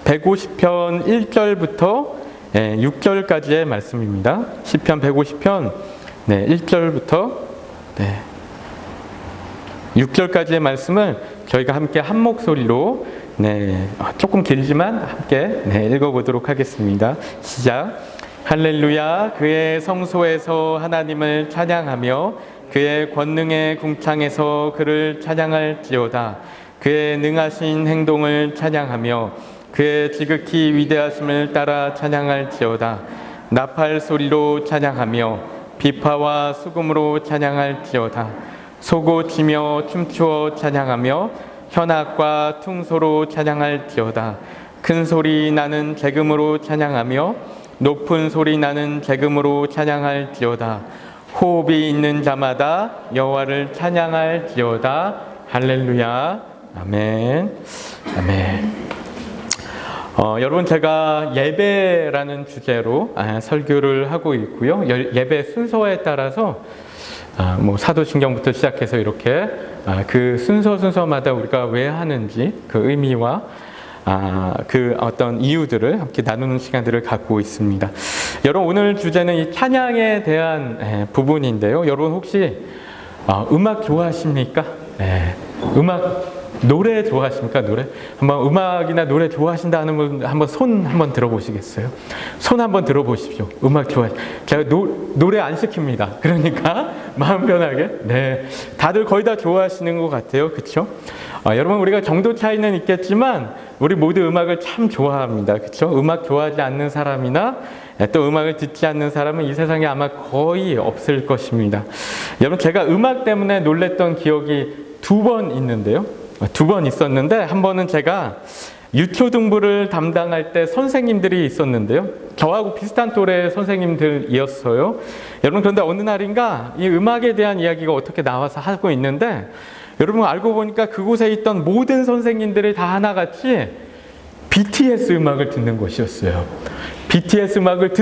150편 1절부터 6절까지의 말씀입니다. 시편 150편 1절부터 6절까지의 말씀을 저희가 함께 한 목소리로 조금 길지만 함께 읽어보도록 하겠습니다. 시작. 할렐루야. 그의 성소에서 하나님을 찬양하며 그의 권능의 궁창에서 그를 찬양할지어다. 그의 능하신 행동을 찬양하며 그의 지극히 위대하심을 따라 찬양할지어다. 나팔 소리로 찬양하며 비파와 수금으로 찬양할지어다. 소고 치며 춤추어 찬양하며 현악과 퉁소로 찬양할지어다. 큰 소리 나는 재금으로 찬양하며 높은 소리 나는 재금으로 찬양할지어다. 호흡이 있는 자마다 여호와를 찬양할지어다. 할렐루야. 아멘. 아멘. 여러분, 제가 예배라는 주제로 설교를 하고 있고요. 예배 순서에 따라서 사도신경부터 시작해서 이렇게 그 순서마다 우리가 왜 하는지 그 의미와 그 어떤 이유들을 함께 나누는 시간들을 갖고 있습니다. 여러분, 오늘 주제는 이 찬양에 대한 부분인데요. 여러분 혹시 음악 좋아하십니까? 노래 좋아하십니까? 노래? 한번 음악이나 노래 좋아하신다는 분 한번 손 한번 들어보시겠어요? 손 한번 들어보십시오. 음악 좋아해. 제가 노래 안 시킵니다. 그러니까 마음 편하게. 다들 거의 다 좋아하시는 것 같아요. 그렇죠? 여러분, 우리가 정도 차이는 있겠지만 우리 모두 음악을 참 좋아합니다. 그렇죠? 음악 좋아하지 않는 사람이나 또 음악을 듣지 않는 사람은 이 세상에 아마 거의 없을 것입니다. 여러분, 제가 음악 때문에 놀랬던 기억이 2번 있는데요. 2번 있었는데, 한 번은 제가 유초등부를 담당할 때 선생님들이 있었는데요. 저하고 비슷한 또래 선생님들이었어요. 여러분, 그런데 어느 날인가 이 음악에 대한 이야기가 어떻게 나와서 하고 있는데, 여러분 알고 보니까 그곳에 있던 모든 선생님들이 다 하나같이 BTS 음악을 듣는 것이었어요. BTS 음악을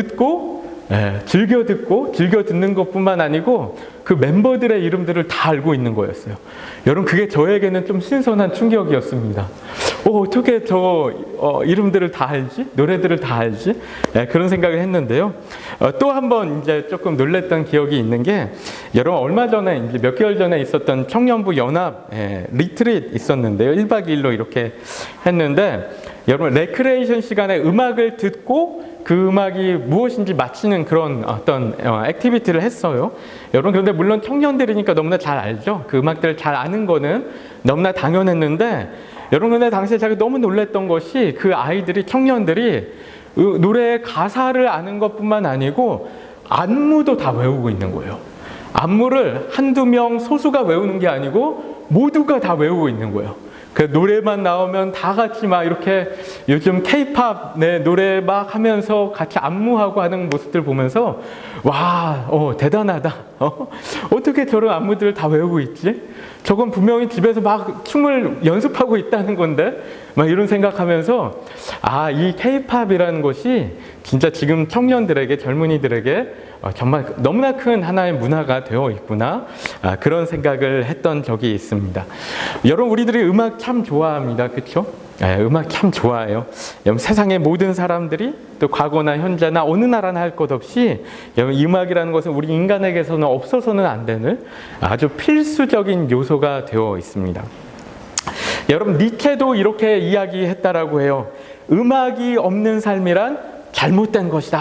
즐겨 듣는 것뿐만 아니고 그 멤버들의 이름들을 다 알고 있는 거였어요. 여러분, 그게 저에게는 좀 신선한 충격이었습니다. 어떻게 이름들을 다 알지? 노래들을 다 알지? 그런 생각을 했는데요. 또 한 번 이제 조금 놀랬던 기억이 있는 게, 여러분 얼마 전에 이제 몇 개월 전에 있었던 청년부 연합 리트릿 있었는데요. 1박 2일로 이렇게 했는데, 여러분 레크레이션 시간에 음악을 듣고 그 음악이 무엇인지 맞히는 그런 어떤 액티비티를 했어요. 여러분, 그런데 물론 청년들이니까 너무나 잘 알죠. 그 음악들을 잘 아는 거는 너무나 당연했는데, 여러분 근데 당시에 제가 너무 놀랐던 것이 그 청년들이 노래의 가사를 아는 것뿐만 아니고 안무도 다 외우고 있는 거예요. 안무를 한두 명 소수가 외우는 게 아니고 모두가 다 외우고 있는 거예요. 그 노래만 나오면 다 같이 막 이렇게 요즘 K-팝 노래 막 하면서 같이 안무하고 하는 모습들 보면서 와, 대단하다. 어떻게 저런 안무들을 다 외우고 있지? 저건 분명히 집에서 막 춤을 연습하고 있다는 건데, 막 이런 생각하면서 이 K-팝이라는 것이 진짜 지금 청년들에게, 젊은이들에게 정말 너무나 큰 하나의 문화가 되어 있구나, 그런 생각을 했던 적이 있습니다. 여러분, 우리들이 음악 참 좋아합니다. 그렇죠? 음악 참 좋아해요. 여러분, 세상의 모든 사람들이 또 과거나 현재나 어느 나라나 할 것 없이, 여러분, 음악이라는 것은 우리 인간에게서는 없어서는 안 되는 아주 필수적인 요소가 되어 있습니다. 여러분, 니체도 이렇게 이야기했다라고 해요. 음악이 없는 삶이란 잘못된 것이다.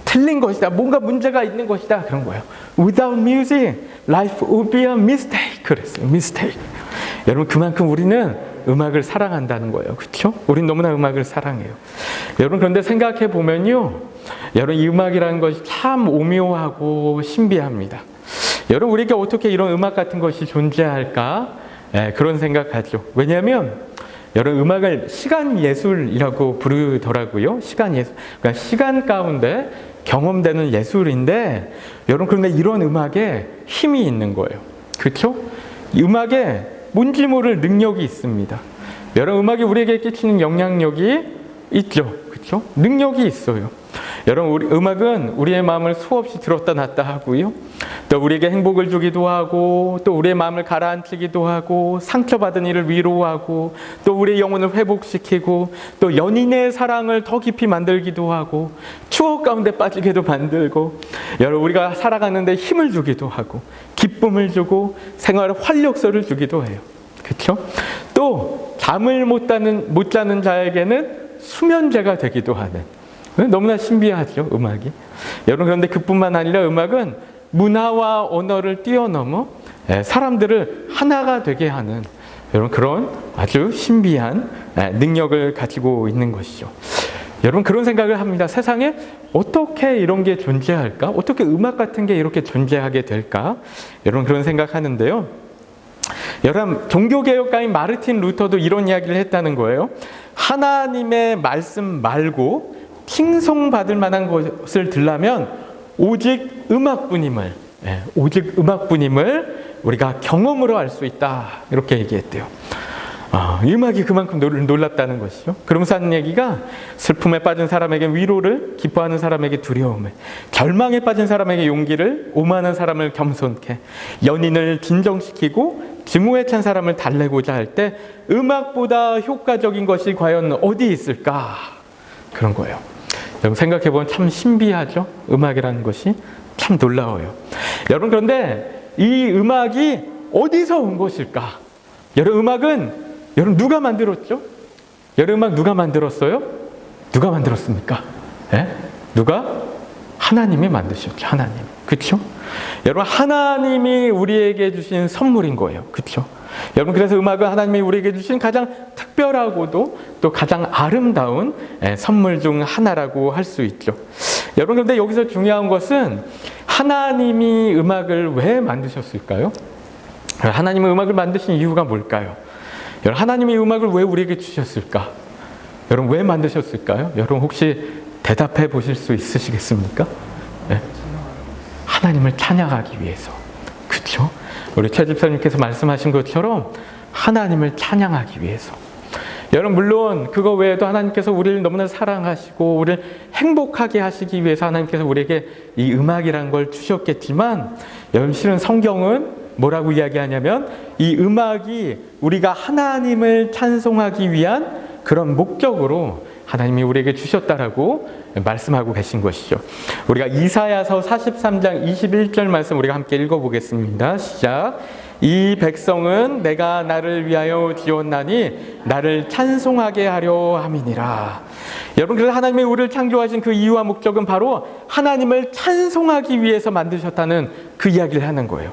틀린 것이다. 뭔가 문제가 있는 것이다. 그런 거예요. Without music, life would be a mistake. 그랬어요. mistake. 여러분, 그만큼 우리는 음악을 사랑한다는 거예요. 그렇죠? 우린 너무나 음악을 사랑해요. 여러분, 그런데 생각해 보면요, 여러분, 이 음악이라는 것이 참 오묘하고 신비합니다. 여러분, 우리에게 어떻게 이런 음악 같은 것이 존재할까? 그런 생각하죠. 왜냐하면 여러분, 음악을 시간 예술이라고 부르더라고요. 시간 예술. 그러니까 시간 가운데 경험되는 예술인데, 여러분, 그런데 이런 음악에 힘이 있는 거예요. 그렇죠? 이 음악에 뭔지 모를 능력이 있습니다. 여러분, 음악이 우리에게 끼치는 영향력이 있죠. 그렇죠? 능력이 있어요. 여러분, 우리 음악은 우리의 마음을 수없이 들었다 놨다 하고요. 또 우리에게 행복을 주기도 하고, 또 우리의 마음을 가라앉히기도 하고, 상처받은 이를 위로하고, 또 우리의 영혼을 회복시키고, 또 연인의 사랑을 더 깊이 만들기도 하고, 추억 가운데 빠지게도 만들고, 여러분, 우리가 살아가는데 힘을 주기도 하고, 기쁨을 주고, 생활에 활력소를 주기도 해요. 그렇죠? 또 잠을 못 자는 자에게는 수면제가 되기도 하는, 너무나 신비하죠, 음악이. 여러분, 그런데 그뿐만 아니라 음악은 문화와 언어를 뛰어넘어 사람들을 하나가 되게 하는, 여러분, 그런 아주 신비한 능력을 가지고 있는 것이죠. 여러분, 그런 생각을 합니다. 세상에 어떻게 이런 게 존재할까? 어떻게 음악 같은 게 이렇게 존재하게 될까? 여러분, 그런 생각하는데요. 여러분, 종교개혁가인 마르틴 루터도 이런 이야기를 했다는 거예요. 하나님의 말씀 말고 칭송받을 만한 것을 들려면 오직 음악뿐임을 우리가 경험으로 알 수 있다, 이렇게 얘기했대요. 음악이 그만큼 놀랍다는 것이죠. 그러면서 하는 얘기가, 슬픔에 빠진 사람에게 위로를, 기뻐하는 사람에게 두려움을, 절망에 빠진 사람에게 용기를, 오만한 사람을 겸손케, 연인을 진정시키고 증오에 찬 사람을 달래고자 할 때 음악보다 효과적인 것이 과연 어디 있을까? 그런 거예요. 여러분, 생각해보면 참 신비하죠? 음악이라는 것이 참 놀라워요. 여러분, 그런데 이 음악이 어디서 온 것일까? 여러분, 음악은 누가 만들었죠? 여러분, 음악 누가 만들었어요? 누가 만들었습니까? 누가? 하나님이 만드셨죠. 하나님. 그렇죠? 여러분, 하나님이 우리에게 주신 선물인 거예요. 그렇죠? 여러분, 그래서 음악은 하나님이 우리에게 주신 가장 특별하고도 또 가장 아름다운 선물 중 하나라고 할 수 있죠. 여러분, 그런데 여기서 중요한 것은 하나님이 음악을 왜 만드셨을까요? 하나님은 음악을 만드신 이유가 뭘까요? 여러분, 하나님이 음악을 왜 우리에게 주셨을까? 여러분, 왜 만드셨을까요? 여러분, 혹시 대답해 보실 수 있으시겠습니까? 네? 하나님을 찬양하기 위해서. 그렇죠? 우리 최 집사님께서 말씀하신 것처럼 하나님을 찬양하기 위해서. 여러분, 물론 그거 외에도 하나님께서 우리를 너무나 사랑하시고 우리를 행복하게 하시기 위해서 하나님께서 우리에게 이 음악이라는 걸 주셨겠지만, 여러분, 실은 성경은 뭐라고 이야기하냐면 이 음악이 우리가 하나님을 찬송하기 위한 그런 목적으로 하나님이 우리에게 주셨다라고 말씀하고 계신 것이죠. 우리가 이사야서 43장 21절 말씀 우리가 함께 읽어보겠습니다. 시작. 이 백성은 내가 나를 위하여 지었나니 나를 찬송하게 하려 함이니라. 여러분, 그래서 하나님이 우리를 창조하신 그 이유와 목적은 바로 하나님을 찬송하기 위해서 만드셨다는 그 이야기를 하는 거예요.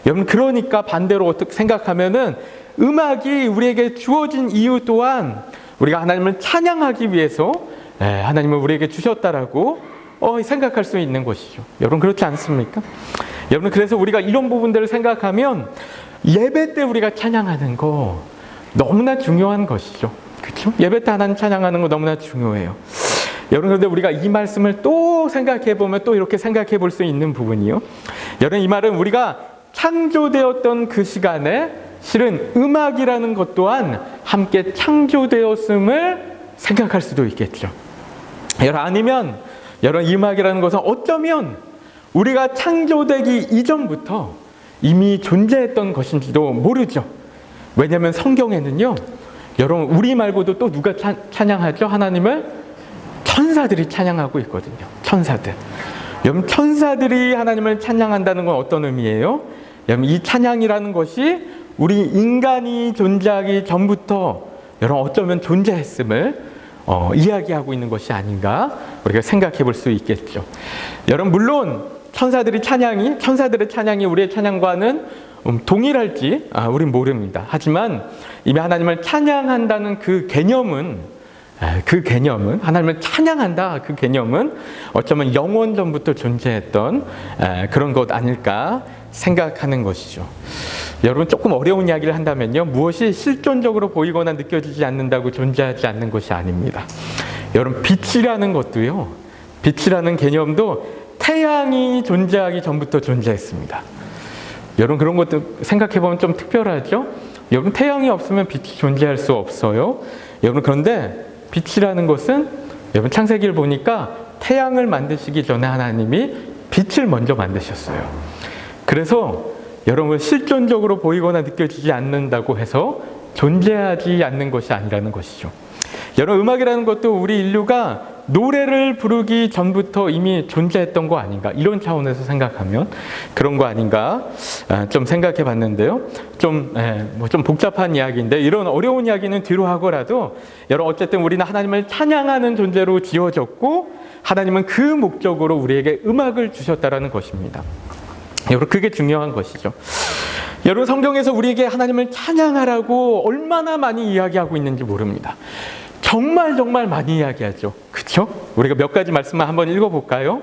여러분, 그러니까 반대로 어떻게 생각하면은 음악이 우리에게 주어진 이유 또한 우리가 하나님을 찬양하기 위해서 하나님을 우리에게 주셨다라고 생각할 수 있는 것이죠. 여러분, 그렇지 않습니까? 여러분, 그래서 우리가 이런 부분들을 생각하면 예배 때 우리가 찬양하는 거 너무나 중요한 것이죠. 그렇죠? 예배 때 하나님 찬양하는 거 너무나 중요해요. 여러분, 그런데 우리가 이 말씀을 또 생각해 보면 또 이렇게 생각해 볼 수 있는 부분이요. 여러분, 이 말은 우리가 창조되었던 그 시간에 실은 음악이라는 것 또한 함께 창조되었음을 생각할 수도 있겠죠. 여러분, 아니면 여러분, 음악이라는 것은 어쩌면 우리가 창조되기 이전부터 이미 존재했던 것인지도 모르죠. 왜냐하면 성경에는요, 여러분, 우리 말고도 또 누가 찬양하죠? 하나님을? 천사들이 찬양하고 있거든요. 천사들. 여러분, 천사들이 하나님을 찬양한다는 건 어떤 의미예요? 여러분, 이 찬양이라는 것이 우리 인간이 존재하기 전부터 여러분 어쩌면 존재했음을 이야기하고 있는 것이 아닌가 우리가 생각해 볼 수 있겠죠. 여러분, 물론 천사들의 찬양이 우리의 찬양과는 동일할지 우린 모릅니다. 하지만 이미 하나님을 찬양한다는 그 개념은 하나님을 찬양한다, 그 개념은 어쩌면 영원 전부터 존재했던 그런 것 아닐까 생각하는 것이죠. 여러분, 조금 어려운 이야기를 한다면요, 무엇이 실존적으로 보이거나 느껴지지 않는다고 존재하지 않는 것이 아닙니다. 여러분, 빛이라는 것도요, 빛이라는 개념도 태양이 존재하기 전부터 존재했습니다. 여러분, 그런 것도 생각해보면 좀 특별하죠? 여러분, 태양이 없으면 빛이 존재할 수 없어요. 여러분, 그런데 빛이라는 것은 여러분, 창세기를 보니까 태양을 만드시기 전에 하나님이 빛을 먼저 만드셨어요. 그래서 여러분 실존적으로 보이거나 느껴지지 않는다고 해서 존재하지 않는 것이 아니라는 것이죠. 여러분 음악이라는 것도 우리 인류가 노래를 부르기 전부터 이미 존재했던 거 아닌가, 이런 차원에서 생각하면 그런 거 아닌가 좀 생각해 봤는데요. 좀 복잡한 이야기인데 이런 어려운 이야기는 뒤로 하고라도 여러분 어쨌든 우리는 하나님을 찬양하는 존재로 지어졌고 하나님은 그 목적으로 우리에게 음악을 주셨다라는 것입니다. 여러분 그게 중요한 것이죠. 여러분 성경에서 우리에게 하나님을 찬양하라고 얼마나 많이 이야기하고 있는지 모릅니다. 정말 많이 이야기하죠. 그렇죠? 우리가 몇 가지 말씀만 한번 읽어볼까요?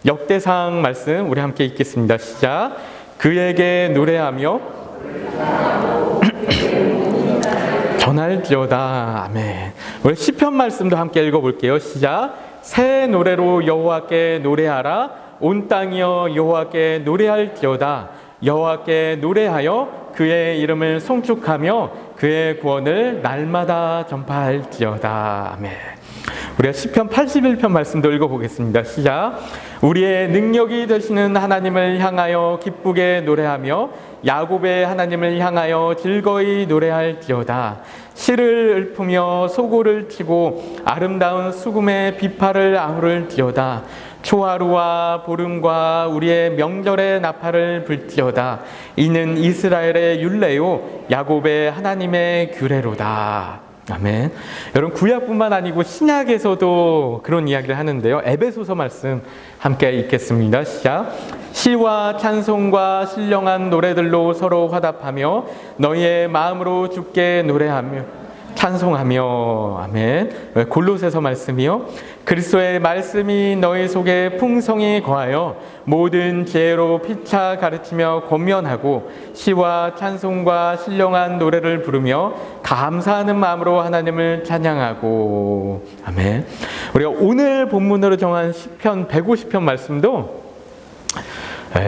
역대상 말씀 우리 함께 읽겠습니다. 시작. 그에게 노래하며 전할지어다. 아멘. 우리 시편 말씀도 함께 읽어볼게요. 시작. 새 노래로 여호와께 노래하라. 온 땅이여 여호와께 노래할지어다. 여호와께 노래하여 그의 이름을 송축하며 그의 구원을 날마다 전파할지어다. 아멘. 우리가 시편 81편 말씀도 읽어보겠습니다. 시작. 우리의 능력이 되시는 하나님을 향하여 기쁘게 노래하며 야곱의 하나님을 향하여 즐거이 노래할지어다. 시를 읊으며 소고를 치고 아름다운 수금의 비파를 아우를지어다. 초하루와 보름과 우리의 명절의 나팔을 불지어다. 이는 이스라엘의 율례요 야곱의 하나님의 규례로다. 아멘. 여러분 구약뿐만 아니고 신약에서도 그런 이야기를 하는데요. 에베소서 말씀 함께 읽겠습니다. 시작. 시와 찬송과 신령한 노래들로 서로 화답하며 너희의 마음으로 주께 노래하며 찬송하며. 아멘. 골로새서 말씀이요. 그리스도의 말씀이 너희 속에 풍성히 거하여 모든 지혜로 피차 가르치며 권면하고 시와 찬송과 신령한 노래를 부르며 감사하는 마음으로 하나님을 찬양하고. 아멘. 우리가 오늘 본문으로 정한 시편 150편 말씀도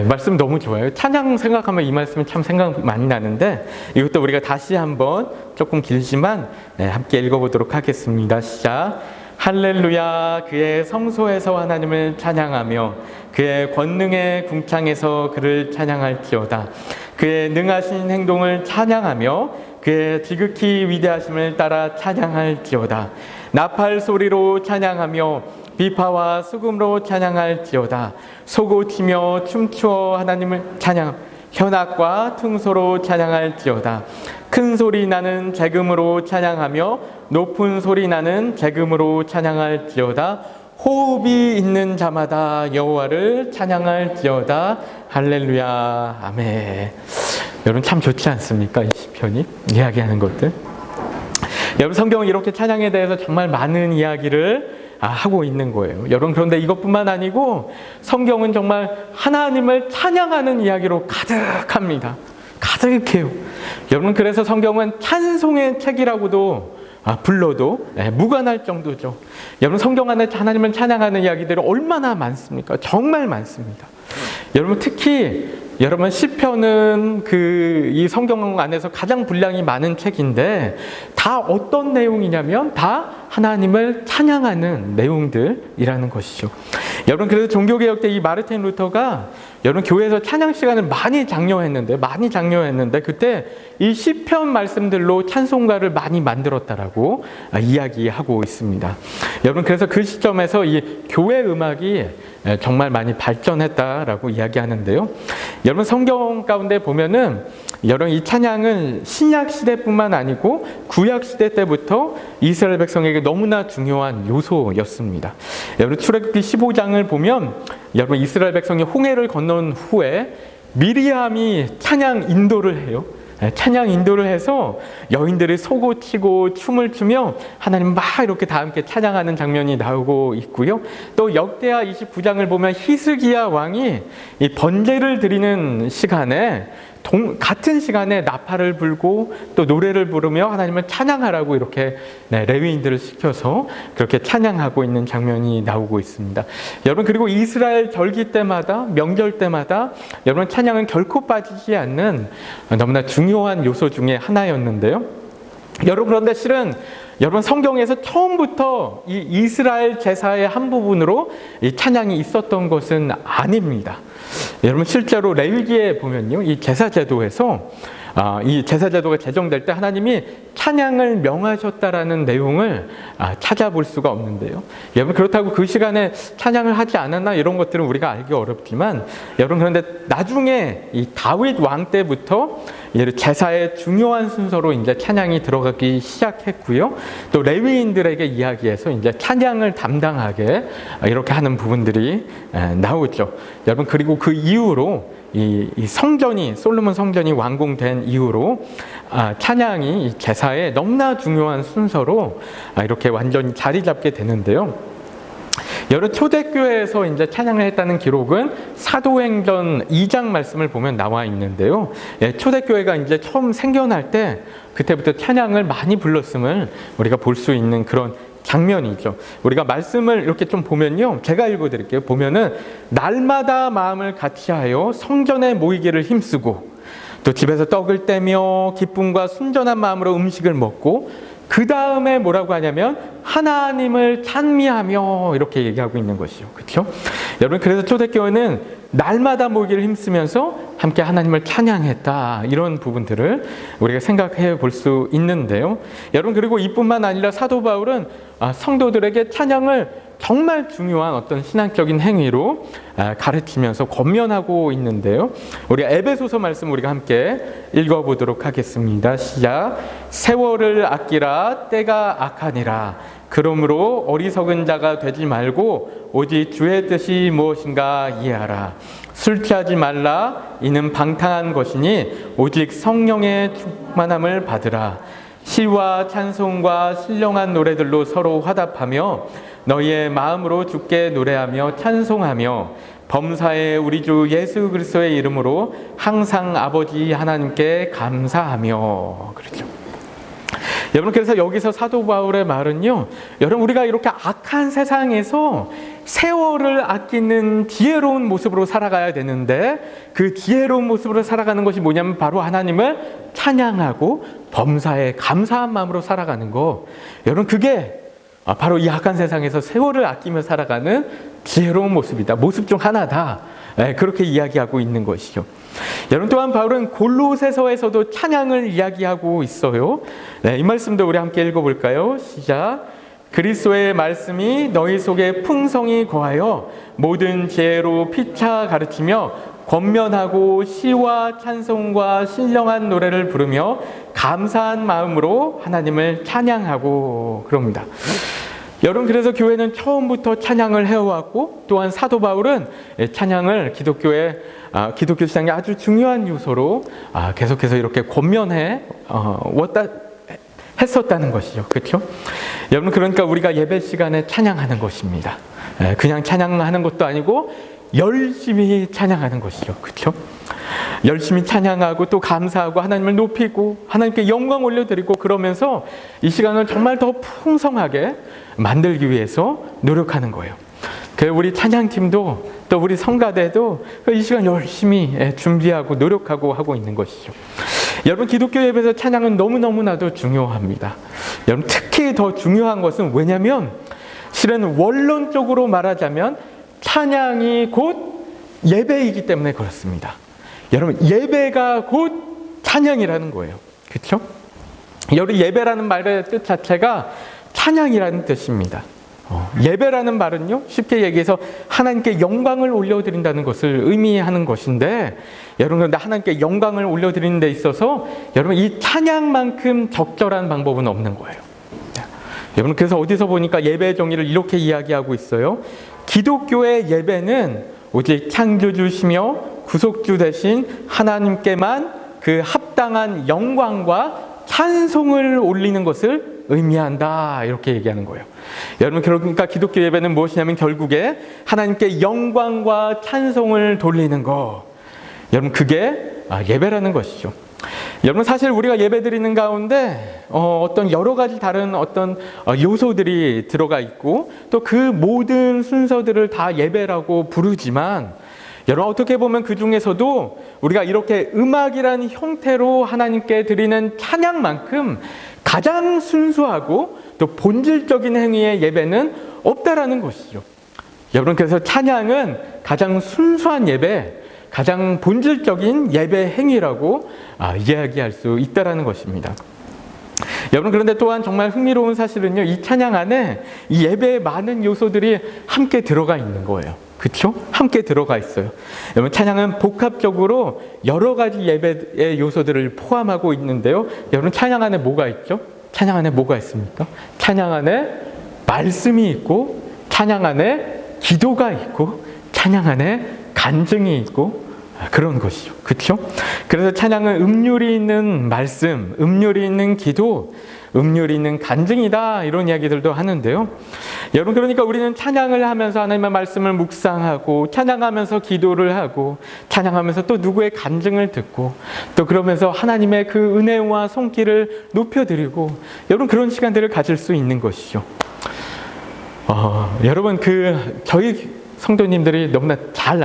말씀 너무 좋아요. 찬양 생각하면 이 말씀이 참 생각 많이 나는데 이것도 우리가 다시 한번 조금 길지만 함께 읽어보도록 하겠습니다. 시작. 할렐루야. 그의 성소에서 하나님을 찬양하며 그의 권능의 궁창에서 그를 찬양할지어다. 그의 능하신 행동을 찬양하며 그의 지극히 위대하심을 따라 찬양할지어다. 나팔 소리로 찬양하며 비파와 수금으로 찬양할지어다. 소고치며 춤추어 하나님을 찬양, 현악과 퉁소로 찬양할지어다. 큰 소리 나는 재금으로 찬양하며 높은 소리 나는 재금으로 찬양할지어다. 호흡이 있는 자마다 여호와를 찬양할지어다. 할렐루야. 아멘. 여러분 참 좋지 않습니까? 이 시편이 이야기하는 것들. 여러분 성경은 이렇게 찬양에 대해서 정말 많은 이야기를 하고 있는 거예요. 여러분 그런데 이것뿐만 아니고 성경은 정말 하나님을 찬양하는 이야기로 가득합니다. 가득해요. 여러분 그래서 성경은 찬송의 책이라고도 불러도 무관할 정도죠. 여러분 성경 안에 하나님을 찬양하는 이야기들이 얼마나 많습니까? 정말 많습니다. 여러분 특히 여러분 시편은 이 성경 안에서 가장 분량이 많은 책인데 다 어떤 내용이냐면 다 하나님을 찬양하는 내용들이라는 것이죠. 여러분 그래서 종교개혁 때 이 마르틴 루터가 여러분 교회에서 찬양 시간을 많이 장려했는데 그때 이 시편 말씀들로 찬송가를 많이 만들었다라고 이야기하고 있습니다. 여러분 그래서 그 시점에서 이 교회 음악이 정말 많이 발전했다라고 이야기하는데요. 여러분 성경 가운데 보면은 여러분 이 찬양은 신약 시대뿐만 아니고 구약 시대 때부터 이스라엘 백성에게 너무나 중요한 요소였습니다. 여러분 출애굽기 15장을 보면 여러분 이스라엘 백성이 홍해를 건넌 후에 미리암이 찬양 인도를 해요. 찬양 인도를 해서 여인들이 소고치고 춤을 추며 하나님 막 이렇게 다 함께 찬양하는 장면이 나오고 있고요. 또 역대하 29장을 보면 히스기야 왕이 이 번제를 드리는 시간에 같은 시간에 나팔을 불고 또 노래를 부르며 하나님을 찬양하라고 이렇게 레위인들을 시켜서 그렇게 찬양하고 있는 장면이 나오고 있습니다. 여러분 그리고 이스라엘 절기 때마다 명절 때마다 여러분 찬양은 결코 빠지지 않는 너무나 중요한 요소 중에 하나였는데요. 여러분 그런데 실은 여러분 성경에서 처음부터 이 이스라엘 제사의 한 부분으로 이 찬양이 있었던 것은 아닙니다. 여러분 실제로 레위기에 보면요, 이 제사 제도에서 이 제사 제도가 제정될 때 하나님이 찬양을 명하셨다라는 내용을 찾아볼 수가 없는데요. 여러분 그렇다고 그 시간에 찬양을 하지 않았나 이런 것들은 우리가 알기 어렵지만, 여러분 그런데 나중에 이 다윗 왕 때부터 제사의 중요한 순서로 이제 찬양이 들어가기 시작했고요. 또 레위인들에게 이야기해서 이제 찬양을 담당하게 이렇게 하는 부분들이 나오죠. 여러분 그리고 그 이후로 이 성전이, 솔로몬 성전이 완공된 이후로 찬양이 이 제사의 너무나 중요한 순서로 이렇게 완전히 자리 잡게 되는데요. 여러 초대교회에서 이제 찬양을 했다는 기록은 사도행전 2장 말씀을 보면 나와 있는데요. 초대교회가 이제 처음 생겨날 때 그때부터 찬양을 많이 불렀음을 우리가 볼 수 있는 그런 장면이죠. 우리가 말씀을 이렇게 좀 보면요, 제가 읽어드릴게요. 보면은 날마다 마음을 같이하여 성전에 모이기를 힘쓰고, 또 집에서 떡을 떼며 기쁨과 순전한 마음으로 음식을 먹고, 그 다음에 뭐라고 하냐면 하나님을 찬미하며 이렇게 얘기하고 있는 것이죠. 그렇죠? 여러분 그래서 초대교회는 날마다 모이기를 힘쓰면서 함께 하나님을 찬양했다, 이런 부분들을 우리가 생각해 볼 수 있는데요. 여러분 그리고 이뿐만 아니라 사도 바울은 성도들에게 찬양을 정말 중요한 어떤 신앙적인 행위로 가르치면서 권면하고 있는데요. 우리가 에베소서 말씀 우리가 함께 읽어보도록 하겠습니다. 시작. 세월을 아끼라, 때가 악하니라. 그러므로 어리석은 자가 되지 말고 오직 주의 뜻이 무엇인가 이해하라. 술 취하지 말라. 이는 방탕한 것이니 오직 성령의 충만함을 받으라. 시와 찬송과 신령한 노래들로 서로 화답하며 너희의 마음으로 주께 노래하며 찬송하며 범사에 우리 주 예수 그리스도의 이름으로 항상 아버지 하나님께 감사하며. 그렇죠. 여러분 그래서 여기서 사도 바울의 말은요, 여러분 우리가 이렇게 악한 세상에서 세월을 아끼는 지혜로운 모습으로 살아가야 되는데, 그 지혜로운 모습으로 살아가는 것이 뭐냐면 바로 하나님을 찬양하고 범사에 감사한 마음으로 살아가는 거. 여러분 그게 바로 이 악한 세상에서 세월을 아끼며 살아가는 지혜로운 모습이다. 모습 중 하나다. 그렇게 이야기하고 있는 것이죠. 여러분 또한 바울은 골로새서에서도 찬양을 이야기하고 있어요. 이 말씀도 우리 함께 읽어볼까요? 시작. 그리스도의 말씀이 너희 속에 풍성히 거하여 모든 지혜로 피차 가르치며 권면하고 시와 찬송과 신령한 노래를 부르며 감사한 마음으로 하나님을 찬양하고 그럽니다. 여러분 그래서 교회는 처음부터 찬양을 해왔고, 또한 사도 바울은 찬양을 기독교 신앙의 아주 중요한 요소로 계속해서 이렇게 권면해 했었다는 것이죠. 그렇죠? 여러분 그러니까 우리가 예배 시간에 찬양하는 것입니다. 그냥 찬양하는 것도 아니고 열심히 찬양하는 것이죠. 그렇죠? 열심히 찬양하고 또 감사하고 하나님을 높이고 하나님께 영광 올려드리고, 그러면서 이 시간을 정말 더 풍성하게 만들기 위해서 노력하는 거예요. 그래서 우리 찬양팀도 또 우리 성가대도 이 시간 열심히 준비하고 노력하고 하고 있는 것이죠. 여러분 기독교 예배에서 찬양은 너무너무나도 중요합니다. 여러분 특히 더 중요한 것은, 왜냐하면 실은 원론적으로 말하자면 찬양이 곧 예배이기 때문에 그렇습니다. 여러분 예배가 곧 찬양이라는 거예요. 그렇죠? 여러분 예배라는 말의 뜻 자체가 찬양이라는 뜻입니다. 예배라는 말은요, 쉽게 얘기해서 하나님께 영광을 올려드린다는 것을 의미하는 것인데, 여러분 그런데 하나님께 영광을 올려드리는 데 있어서 여러분 이 찬양만큼 적절한 방법은 없는 거예요. 여러분 그래서 어디서 보니까 예배의 정의를 이렇게 이야기하고 있어요. 기독교의 예배는 오직 창조주시며 구속주 되신 하나님께만 그 합당한 영광과 찬송을 올리는 것을 의미한다, 이렇게 얘기하는 거예요. 여러분 그러니까 기독교 예배는 무엇이냐면 결국에 하나님께 영광과 찬송을 돌리는 거, 여러분 그게 예배라는 것이죠. 여러분 사실 우리가 예배 드리는 가운데 어떤 여러 가지 다른 어떤 요소들이 들어가 있고, 또 그 모든 순서들을 다 예배라고 부르지만, 여러분 어떻게 보면 그 중에서도 우리가 이렇게 음악이라는 형태로 하나님께 드리는 찬양만큼 가장 순수하고 또 본질적인 행위의 예배는 없다라는 것이죠. 여러분, 그래서 찬양은 가장 순수한 예배, 가장 본질적인 예배 행위라고 이야기할 수 있다라는 것입니다. 여러분, 그런데 또한 정말 흥미로운 사실은요, 이 찬양 안에 이 예배의 많은 요소들이 함께 들어가 있는 거예요. 그렇죠? 함께 들어가 있어요. 여러분, 찬양은 복합적으로 여러 가지 예배의 요소들을 포함하고 있는데요. 여러분, 찬양 안에 뭐가 있죠? 찬양 안에 뭐가 있습니까? 찬양 안에 말씀이 있고, 찬양 안에 기도가 있고, 찬양 안에 간증이 있고, 그런 것이죠. 그렇죠? 그래서 찬양은 음률이 있는 말씀, 음률이 있는 기도, 음률이 있는 간증이다, 이런 이야기들도 하는데요. 여러분, 그러니까 우리는 찬양을 하면서 하나님의 말씀을 묵상하고, 찬양하면서 기도를 하고, 찬양하면서 또 누구의 간증을 듣고, 또 그러면서 하나님의 그 은혜와 손길을 높여드리고, 여러분, 그런 시간들을 가질 수 있는 것이죠. 여러분, 저희 성도님들이 너무나 잘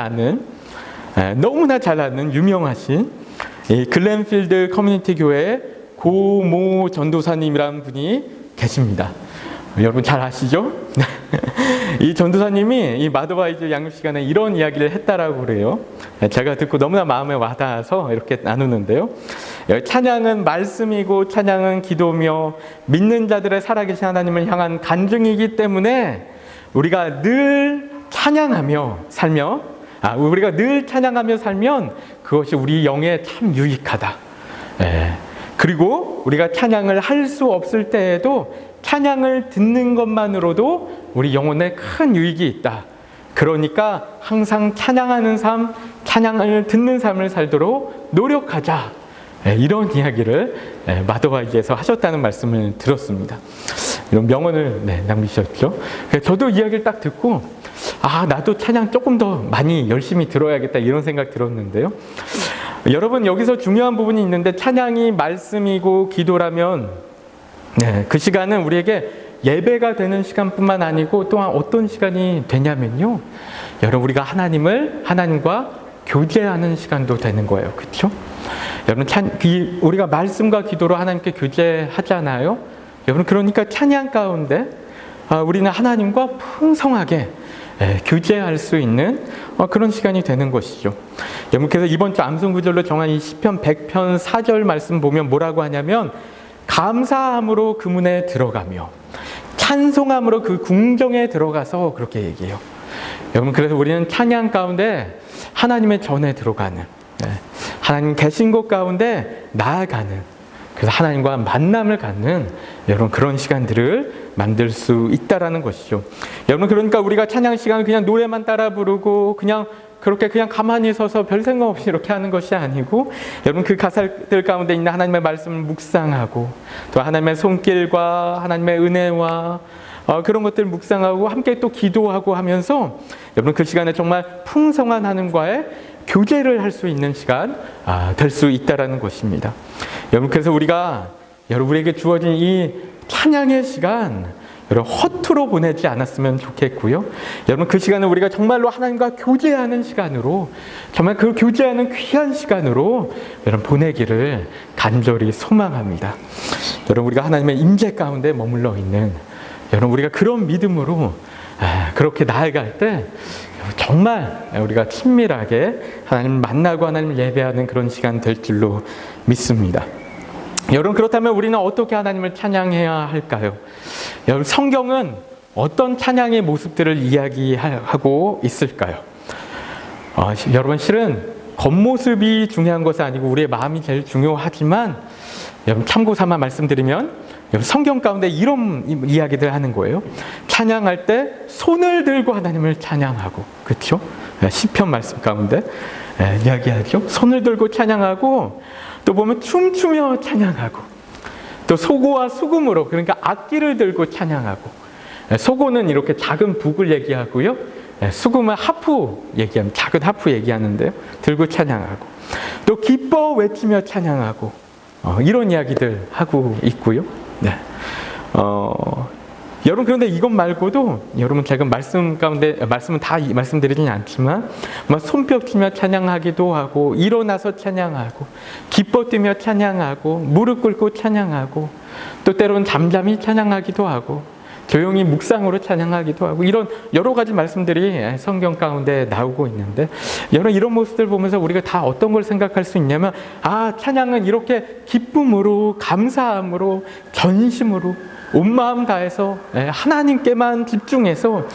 아는 유명하신 이 글렌필드 커뮤니티 교회 고모 전도사님이라는 분이 계십니다. 여러분 잘 아시죠? 이 전도사님이 이 마더와이즈 양육 시간에 이런 이야기를 했다라고 그래요. 제가 듣고 너무나 마음에 와닿아서 이렇게 나누는데요. 찬양은 말씀이고, 찬양은 기도며, 믿는 자들의 살아계신 하나님을 향한 간증이기 때문에 우리가 늘 찬양하며 살면 그것이 우리 영에 참 유익하다. 그리고 우리가 찬양을 할 수 없을 때에도 찬양을 듣는 것만으로도 우리 영혼에 큰 유익이 있다. 그러니까 항상 찬양하는 삶, 찬양을 듣는 삶을 살도록 노력하자. 이런 이야기를 마더와이즈에서 하셨다는 말씀을 들었습니다. 이런 명언을 남기셨죠. 저도 이야기를 딱 듣고 나도 찬양 조금 더 많이 열심히 들어야겠다, 이런 생각 들었는데요. 여러분, 여기서 중요한 부분이 있는데, 찬양이 말씀이고 기도라면 그 시간은 우리에게 예배가 되는 시간뿐만 아니고 또한 어떤 시간이 되냐면요, 여러분, 우리가 하나님과 교제하는 시간도 되는 거예요. 그렇죠? 여러분, 우리가 말씀과 기도로 하나님께 교제하잖아요. 여러분, 그러니까 찬양 가운데 우리는 하나님과 풍성하게 교제할 수 있는 그런 시간이 되는 것이죠. 여러분, 그래서 이번 주 암송구절로 정한 이 시편 100편 4절 말씀 보면 뭐라고 하냐면, 감사함으로 그 문에 들어가며 찬송함으로 그 궁정에 들어가서, 그렇게 얘기해요. 여러분, 그래서 우리는 찬양 가운데 하나님의 전에 들어가는, 하나님 계신 곳 가운데 나아가는, 그래서 하나님과 만남을 갖는 여러분 그런 시간들을 만들 수 있다라는 것이죠. 여러분, 그러니까 우리가 찬양 시간을 그냥 노래만 따라 부르고 그냥 가만히 서서 별 생각 없이 이렇게 하는 것이 아니고, 여러분, 그 가사들 가운데 있는 하나님의 말씀을 묵상하고, 또 하나님의 손길과 하나님의 은혜와 그런 것들을 묵상하고 함께 또 기도하고 하면서, 여러분, 그 시간에 정말 풍성한 하나님과의 교제를 할 수 있는 시간 될 수 있다라는 것입니다. 여러분, 그래서 우리에게 주어진 이 찬양의 시간, 여러분, 허투루 보내지 않았으면 좋겠고요. 여러분, 그 시간을 우리가 정말로 하나님과 교제하는 시간으로, 정말 그 교제하는 귀한 시간으로 여러분 보내기를 간절히 소망합니다. 여러분, 우리가 하나님의 임재 가운데 머물러 있는 여러분, 우리가 그런 믿음으로 그렇게 나아갈 때 정말 우리가 친밀하게 하나님을 만나고 하나님을 예배하는 그런 시간 될 줄로 믿습니다. 여러분, 그렇다면 우리는 어떻게 하나님을 찬양해야 할까요? 여러분, 성경은 어떤 찬양의 모습들을 이야기하고 있을까요? 여러분, 실은 겉모습이 중요한 것이 아니고 우리의 마음이 제일 중요하지만, 여러분, 참고 삼아 말씀드리면, 여러분, 성경 가운데 이런 이야기들 하는 거예요. 찬양할 때 손을 들고 하나님을 찬양하고, 그렇죠? 시편 말씀 가운데 이야기하죠. 손을 들고 찬양하고, 또 보면 춤추며 찬양하고, 또 소고와 수금으로, 그러니까 악기를 들고 찬양하고, 소고는 이렇게 작은 북을 얘기하고요, 수금은 작은 하프 얘기하는데요, 들고 찬양하고, 또 기뻐 외치며 찬양하고, 이런 이야기들 하고 있고요. 여러분, 그런데 이것 말고도 여러분, 제가 말씀은 다 말씀드리진 않지만 막 손뼉 치며 찬양하기도 하고, 일어나서 찬양하고, 기뻐 뛰며 찬양하고, 무릎 꿇고 찬양하고, 또 때로는 잠잠히 찬양하기도 하고, 조용히 묵상으로 찬양하기도 하고, 이런 여러 가지 말씀들이 성경 가운데 나오고 있는데, 여러분, 이런 모습들 보면서 우리가 다 어떤 걸 생각할 수 있냐면, 찬양은 이렇게 기쁨으로, 감사함으로, 전심으로 온 마음 다해서 하나님께만 집중해서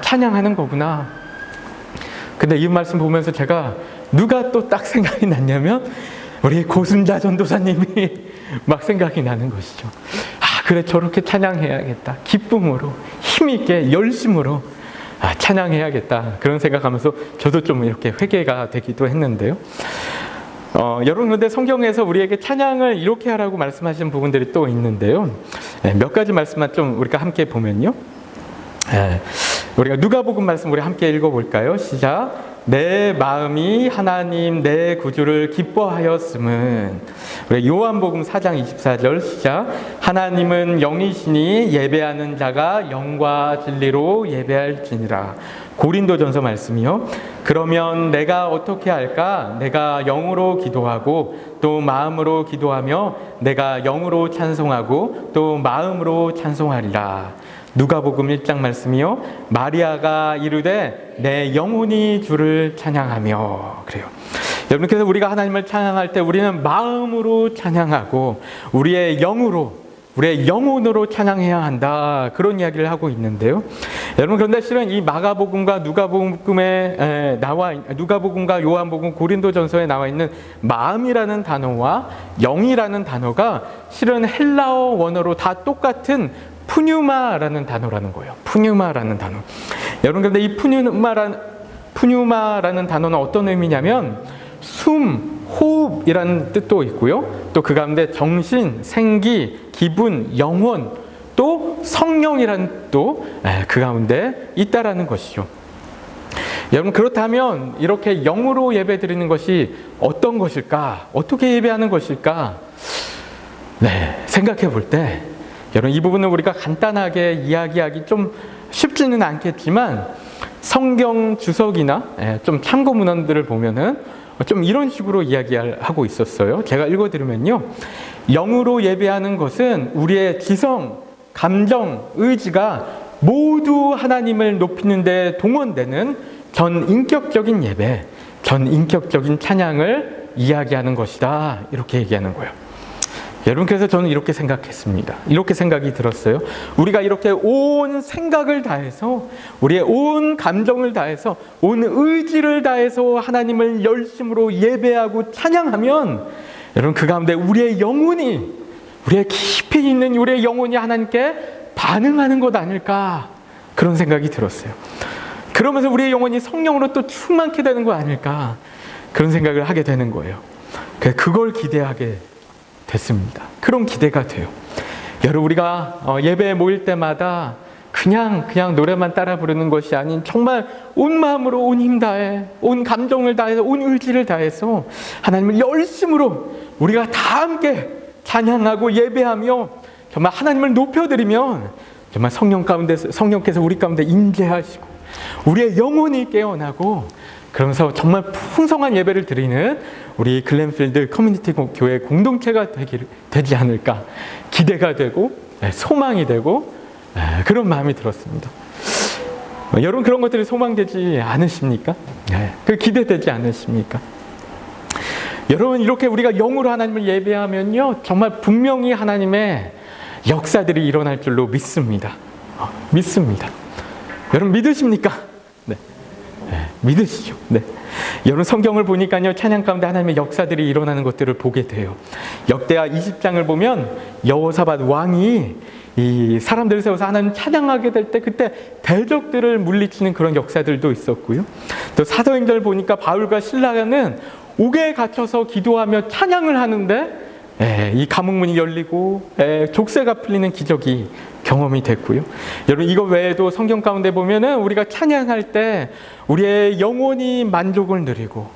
찬양하는 거구나. 근데 이 말씀 보면서 제가 누가 또 딱 생각이 났냐면 우리 고순자 전도사님이 막 생각이 나는 것이죠. 그래, 저렇게 찬양해야겠다. 기쁨으로, 힘있게, 열심으로 찬양해야겠다. 그런 생각하면서 저도 좀 이렇게 회개가 되기도 했는데요. 여러분, 그런데 성경에서 우리에게 찬양을 이렇게 하라고 말씀하시는 부분들이 또 있는데요. 몇 가지 말씀만 좀 우리가 함께 보면요. 우리가 누가복음 말씀 우리 함께 읽어볼까요? 시작. 내 마음이 하나님 내 구주를 기뻐하였음은. 우리 요한복음 4장 24절 시작. 하나님은 영이시니 예배하는 자가 영과 진리로 예배할지니라. 고린도전서 말씀이요. 그러면 내가 어떻게 할까? 내가 영으로 기도하고 또 마음으로 기도하며 내가 영으로 찬송하고 또 마음으로 찬송하리라. 누가복음 1장 말씀이요. 마리아가 이르되 내 영혼이 주를 찬양하며. 그래요. 여러분, 그래서 우리가 하나님을 찬양할 때 우리는 마음으로 찬양하고 우리의 영혼으로 찬양해야 한다. 그런 이야기를 하고 있는데요. 여러분, 그런데 실은 이 마가복음과 누가복음과 요한복음, 고린도전서에 나와 있는 마음이라는 단어와 영이라는 단어가 실은 헬라어 원어로 다 똑같은 푸뉴마라는 단어라는 거예요. 푸뉴마라는 단어. 여러분, 그런데 이 푸뉴마라는 단어는 어떤 의미냐면 숨, 호흡이라는 뜻도 있고요. 또 그 가운데 정신, 생기, 기분, 영혼, 또 성령이라는 뜻도 그 가운데 있다라는 것이죠. 여러분, 그렇다면 이렇게 영으로 예배 드리는 것이 어떤 것일까? 어떻게 예배하는 것일까? 생각해 볼 때 여러분, 이 부분은 우리가 간단하게 이야기하기 좀 쉽지는 않겠지만 성경 주석이나 좀 참고 문헌들을 보면은 좀 이런 식으로 이야기하고 있었어요. 제가 읽어드리면요. 영으로 예배하는 것은 우리의 지성, 감정, 의지가 모두 하나님을 높이는 데 동원되는 전인격적인 예배, 전인격적인 찬양을 이야기하는 것이다. 이렇게 얘기하는 거예요. 여러분, 그래서 저는 이렇게 생각했습니다. 이렇게 생각이 들었어요. 우리가 이렇게 온 생각을 다해서, 우리의 온 감정을 다해서, 온 의지를 다해서 하나님을 열심으로 예배하고 찬양하면, 여러분, 그 가운데 우리의 깊이 있는 우리의 영혼이 하나님께 반응하는 것 아닐까, 그런 생각이 들었어요. 그러면서 우리의 영혼이 성령으로 또 충만케 되는 거 아닐까, 그런 생각을 하게 되는 거예요. 그걸 기대하게 됐습니다. 그런 기대가 돼요. 여러분, 우리가 예배에 모일 때마다 그냥 노래만 따라 부르는 것이 아닌 정말 온 마음으로, 온 힘 다해, 온 감정을 다해서, 온 의지를 다해서 하나님을 열심으로 우리가 다 함께 찬양하고 예배하며 정말 하나님을 높여드리면 정말 성령께서 우리 가운데 임재하시고 우리의 영혼이 깨어나고, 그러면서 정말 풍성한 예배를 드리는 우리 글렌필드 커뮤니티 교회 공동체가 되지 않을까 기대가 되고 소망이 되고 그런 마음이 들었습니다. 여러분, 그런 것들이 소망되지 않으십니까? 그 기대되지 않으십니까? 여러분, 이렇게 우리가 영으로 하나님을 예배하면요, 정말 분명히 하나님의 역사들이 일어날 줄로 믿습니다. 믿습니다. 여러분, 믿으십니까? 믿으시죠? 여러분, 성경을 보니까요, 찬양 가운데 하나님의 역사들이 일어나는 것들을 보게 돼요. 역대하 20장을 보면 여호사밧 왕이 이 사람들을 세워서 하나님 찬양하게 될 때 그때 대적들을 물리치는 그런 역사들도 있었고요. 또 사도행전을 보니까 바울과 실라는 옥에 갇혀서 기도하며 찬양을 하는데 이 감옥문이 열리고 족쇄가 풀리는 기적이 경험이 됐고요. 여러분, 이거 외에도 성경 가운데 보면은 우리가 찬양할 때 우리의 영혼이 만족을 누리고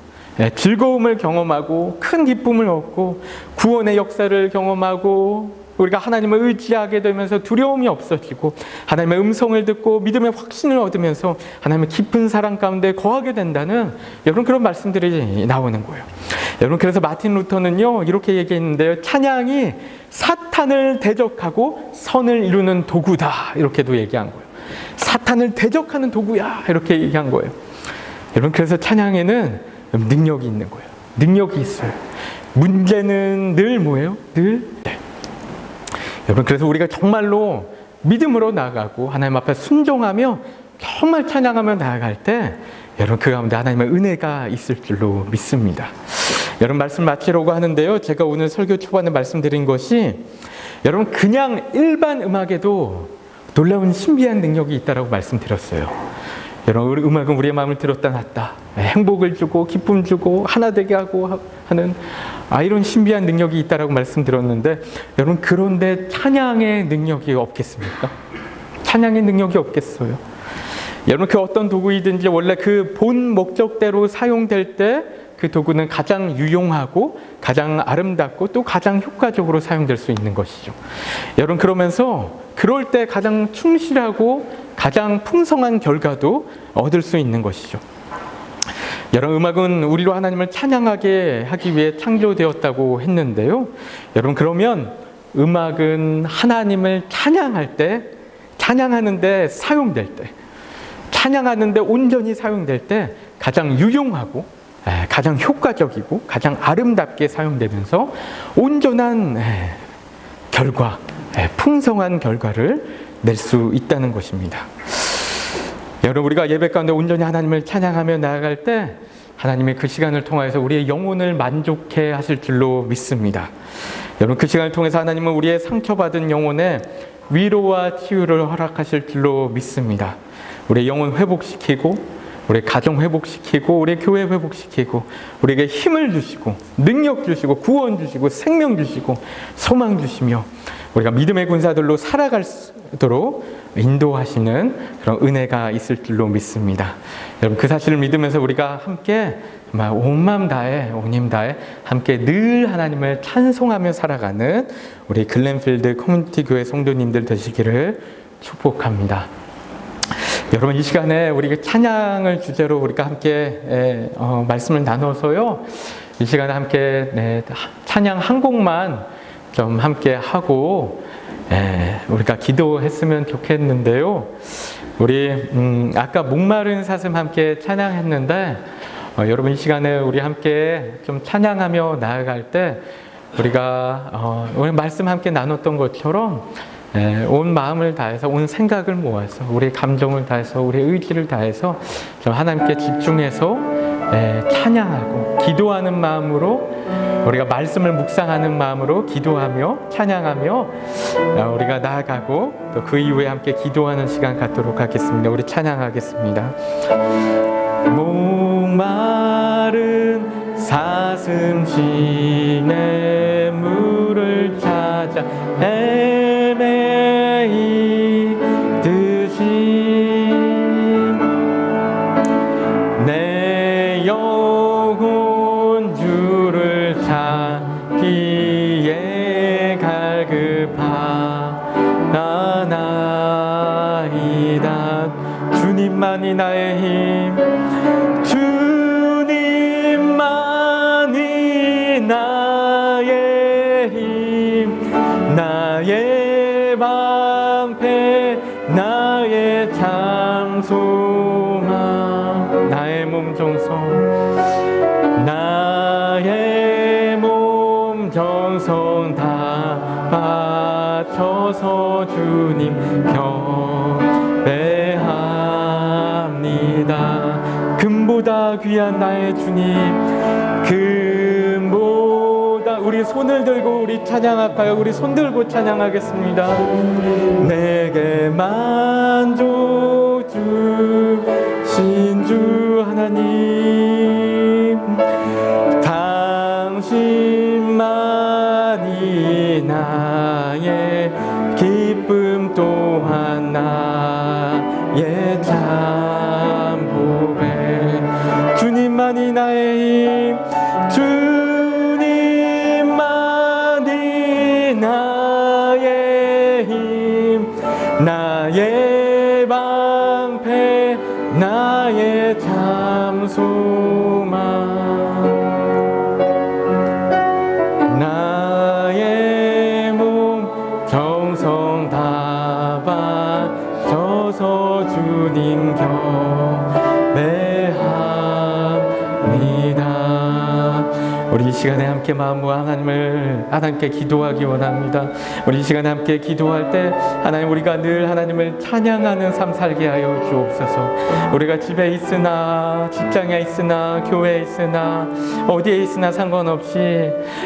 즐거움을 경험하고 큰 기쁨을 얻고 구원의 역사를 경험하고 우리가 하나님을 의지하게 되면서 두려움이 없어지고 하나님의 음성을 듣고 믿음의 확신을 얻으면서 하나님의 깊은 사랑 가운데 거하게 된다는 여러분 그런 말씀들이 나오는 거예요. 여러분 그래서 마틴 루터는요 이렇게 얘기했는데요. 찬양이 사탄을 대적하고 선을 이루는 도구다 이렇게도 얘기한 거예요. 사탄을 대적하는 도구야 이렇게 얘기한 거예요. 여러분 그래서 찬양에는 능력이 있는 거예요. 능력이 있어요. 문제는 늘 뭐예요? 늘 네. 여러분 그래서 우리가 정말로 믿음으로 나아가고 하나님 앞에 순종하며 정말 찬양하며 나아갈 때 여러분 그 가운데 하나님의 은혜가 있을 줄로 믿습니다. 여러분 말씀 마치려고 하는데요. 제가 오늘 설교 초반에 말씀드린 것이 여러분 그냥 일반 음악에도 놀라운 신비한 능력이 있다라고 말씀드렸어요. 여러분 우리 음악은 우리의 마음을 들었다 놨다 행복을 주고 기쁨 주고 하나 되게 하고 하는 이런 신비한 능력이 있다라고 말씀드렸는데 여러분 그런데 찬양의 능력이 없겠습니까? 찬양의 능력이 없겠어요? 여러분 그 어떤 도구이든지 원래 그 본 목적대로 사용될 때 그 도구는 가장 유용하고 가장 아름답고 또 가장 효과적으로 사용될 수 있는 것이죠. 여러분 그러면서 그럴 때 가장 충실하고 가장 풍성한 결과도 얻을 수 있는 것이죠. 여러분 음악은 우리로 하나님을 찬양하게 하기 위해 창조되었다고 했는데요. 여러분 그러면 음악은 하나님을 찬양할 때, 찬양하는데 사용될 때, 찬양하는데 온전히 사용될 때 가장 유용하고 가장 효과적이고 가장 아름답게 사용되면서 온전한 결과, 풍성한 결과를 낼 수 있다는 것입니다. 여러분 우리가 예배 가운데 온전히 하나님을 찬양하며 나아갈 때 하나님의 그 시간을 통해서 우리의 영혼을 만족해 하실 줄로 믿습니다. 여러분 그 시간을 통해서 하나님은 우리의 상처받은 영혼에 위로와 치유를 허락하실 줄로 믿습니다. 우리의 영혼 회복시키고 우리 가정 회복시키고 우리 교회 회복시키고 우리에게 힘을 주시고 능력 주시고 구원 주시고 생명 주시고 소망 주시며 우리가 믿음의 군사들로 살아갈수록 인도하시는 그런 은혜가 있을 줄로 믿습니다. 여러분 그 사실을 믿으면서 우리가 함께 온 마음 다해 온 힘 다해 함께 늘 하나님을 찬송하며 살아가는 우리 글렌필드 커뮤니티 교회 성도님들 되시기를 축복합니다. 여러분 이 시간에 우리 찬양을 주제로 우리가 함께 말씀을 나눠서요. 이 시간에 함께 찬양 한 곡만 좀 함께 하고 우리가 기도했으면 좋겠는데요. 우리 아까 목마른 사슴 함께 찬양했는데 여러분 이 시간에 우리 함께 좀 찬양하며 나아갈 때 우리가 오늘 말씀 함께 나눴던 것처럼 온 마음을 다해서 온 생각을 모아서 우리 감정을 다해서 우리 의지를 다해서 좀 하나님께 집중해서 찬양하고 기도하는 마음으로 우리가 말씀을 묵상하는 마음으로 기도하며 찬양하며 우리가 나아가고 또 그 이후에 함께 기도하는 시간 갖도록 하겠습니다. 우리 찬양하겠습니다. 목마른 사슴 시내 물을 찾아 헤매이듯이 내 영혼 주를 찾기에 갈급하나이다. 주님만이 나의 힘, 주님만이 나의 힘, 나의 방패, 나의 장소망, 나의 몸 정성, 나의 몸 정성 다 바쳐서 주님 경배합니다. 금보다 귀한 나의 주님, 금보다 우리 손을 들고 우리 찬양할까요? 우리 손 들고 찬양하겠습니다. 내게 만족 주신 주 하나님, 당신만이 나의 기쁨 또한 나의 참 보배. 주님만이 나의 힘, 주님만이 나의 방패 나의 참 소망 나의 몸 정성 다 바쳐서 주님 경배합니다. 우리 이 시간에 함께 마음과 하나님께 기도하기 원합니다. 우리 이 시간에 함께 기도할 때 하나님 우리가 늘 하나님을 찬양하는 삶 살게 하여 주옵소서. 우리가 집에 있으나 직장에 있으나 교회에 있으나 어디에 있으나 상관없이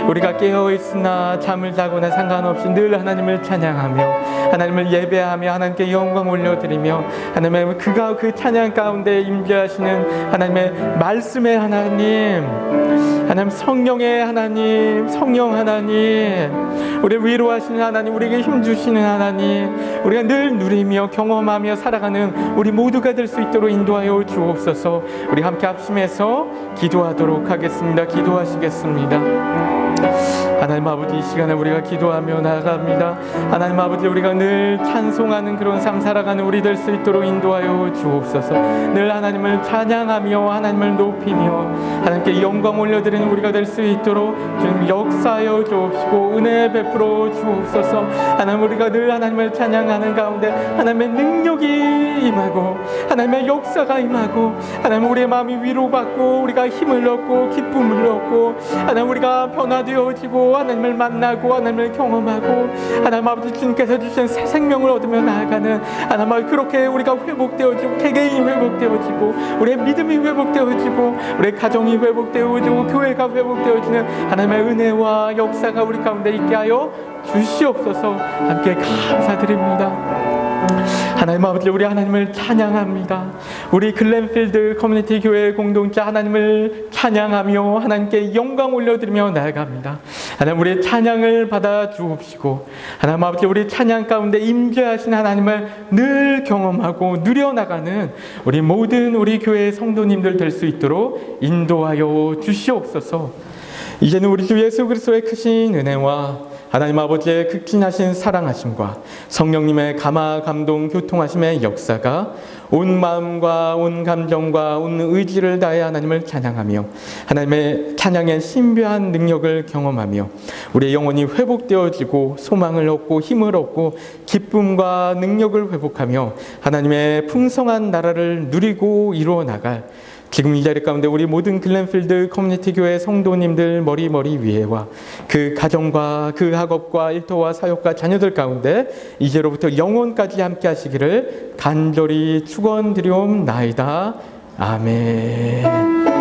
우리가 깨어 있으나 잠을 자거나 상관없이 늘 하나님을 찬양하며 하나님을 예배하며 하나님께 영광 올려드리며 하나님의 그 찬양 가운데 임재하시는 하나님의 말씀의 하나님 성령의 하나님, 성령 하나님, 우리 위로하시는 하나님, 우리에게 힘주시는 하나님, 우리가 늘 누리며 경험하며 살아가는 우리 모두가 될 수 있도록 인도하여 주옵소서. 우리 함께 합심해서 기도하도록 하겠습니다. 기도하시겠습니다. 하나님 아버지, 이 시간에 우리가 기도하며 나아갑니다. 하나님 아버지, 우리가 늘 찬송하는 그런 삶 살아가는 우리 될 수 있도록 인도하여 주옵소서. 늘 하나님을 찬양하며 하나님을 높이며 하나님께 영광 올려드리는 우리가 될 수 있도록 주님 역사하여 주옵시고 은혜 베풀어 주옵소서. 하나님 우리가 늘 하나님을 찬양하는 가운데 하나님의 능력이 임하고 하나님의 역사가 임하고 하나님 우리의 마음이 위로받고 우리가 힘을 얻고 기쁨을 얻고 하나님 우리가 변화되어지고 하나님을 만나고 하나님을 경험하고 하나님 아버지 주님께서 주신 새 생명을 얻으며 나아가는 하나님 아버지 그렇게 우리가 회복되어지고 개개인이 회복되어지고 우리의 믿음이 회복되어지고 우리의 가정이 회복되어지고 교회가 회복되어지는 하나님의 은혜와 역사가 우리 가운데 있게 하여 주시옵소서. 함께 감사드립니다. 하나님 아버지, 우리 하나님을 찬양합니다. 우리 글렌필드 커뮤니티 교회 공동체 하나님을 찬양하며 하나님께 영광 올려드리며 나아갑니다. 하나님 우리의 찬양을 받아 주옵시고 하나님 아버지 우리 찬양 가운데 임재하신 하나님을 늘 경험하고 누려나가는 우리 모든 우리 교회의 성도님들 될 수 있도록 인도하여 주시옵소서. 이제는 우리 주 예수 그리스도의 크신 은혜와 하나님 아버지의 극진하신 사랑하심과 성령님의 감화 감동 교통하심의 역사가 온 마음과 온 감정과 온 의지를 다해 하나님을 찬양하며 하나님의 찬양의 신비한 능력을 경험하며 우리의 영혼이 회복되어지고 소망을 얻고 힘을 얻고 기쁨과 능력을 회복하며 하나님의 풍성한 나라를 누리고 이루어 나갈 지금 이 자리 가운데 우리 모든 글렌필드 커뮤니티 교회 성도님들 머리 위에와 그 가정과 그 학업과 일터와 사역과 자녀들 가운데 이제로부터 영원까지 함께 하시기를 간절히 축원드리옵나이다. 아멘.